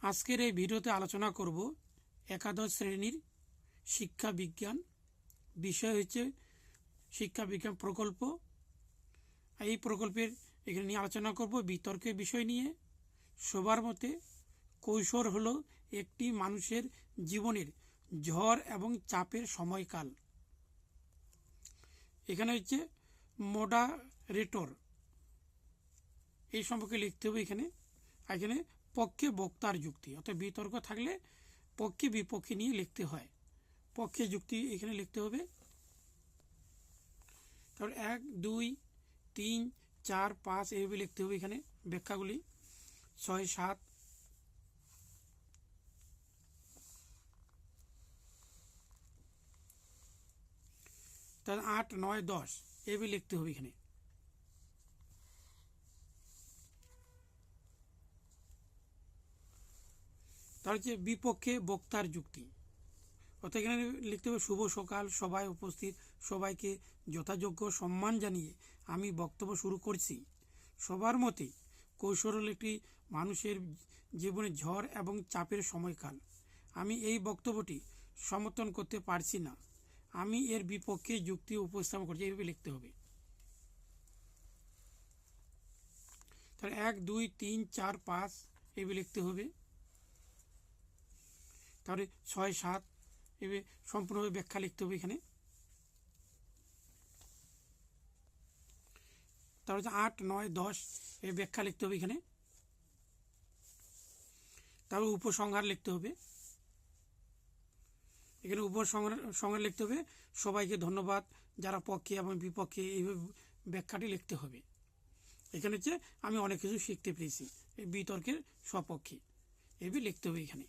আজকের এই ভিডিওতে আলোচনা করব একাদশ শ্রেণীর শিক্ষা বিজ্ঞান। বিষয় হচ্ছে শিক্ষা বিজ্ঞান প্রকল্প। এই প্রকল্পের এখানে নিয়ে আলোচনা করব বিতর্কের বিষয় নিয়ে। সবার মতে কৈশোর হলো একটি মানুষের জীবনের ঝড় এবং চাপের সময়কাল। এখানে হচ্ছে মডারেটর, এই সম্পর্কে লিখতে হবে। এখানে পক্ষে বক্তার যুক্তি, অর্থাৎ বিতর্ক থাকলে পক্ষে বিপক্ষে নিয়ে লিখতে হয়। পক্ষে যুক্তি এখানে লিখতে হবে। তারপর 1, 2, 3, 4, 5 এইভাবে লিখতে হবে। এখানে ব্যাখ্যাগুলি 6, 7, তার 8, 9, 10 এইভাবে লিখতে হবে। এখানে তার হচ্ছে বিপক্ষে বক্তার যুক্তি, অর্থাৎ এখানে লিখতে হবে শুভ সকাল, সবাই উপস্থিত, সবাইকে যথাযোগ্য সম্মান জানিয়ে আমি বক্তব্য শুরু করছি। সবার মতে কৈশোর হল একটি মানুষের জীবনে ঝড় এবং চাপের সময়কাল। আমি এই বক্তব্যটি সমর্থন করতে পারছি না, আমি এর বিপক্ষে যুক্তি উপস্থাপন করছি, এইভাবে লিখতে হবে। তাহলে 1, 2, 3, 4, 5 এইভাবে লিখতে হবে। তাহলে 6, 7 এভাবে সম্পূর্ণভাবে ব্যাখ্যা লিখতে হবে। এখানে তারপর 8, 9, 10 এই ব্যাখ্যা লিখতে হবে। এখানে তারপর উপসংহার লিখতে হবে। এখানে উপসংহার লিখতে হবে সবাইকে ধন্যবাদ, যারা পক্ষে এবং বিপক্ষে, এইভাবে ব্যাখ্যাটি লিখতে হবে। এখানে হচ্ছে আমি অনেক কিছু শিখতে পেরেছি, এই বিতর্কের সপক্ষে, এইভাবে লিখতে হবে। এখানে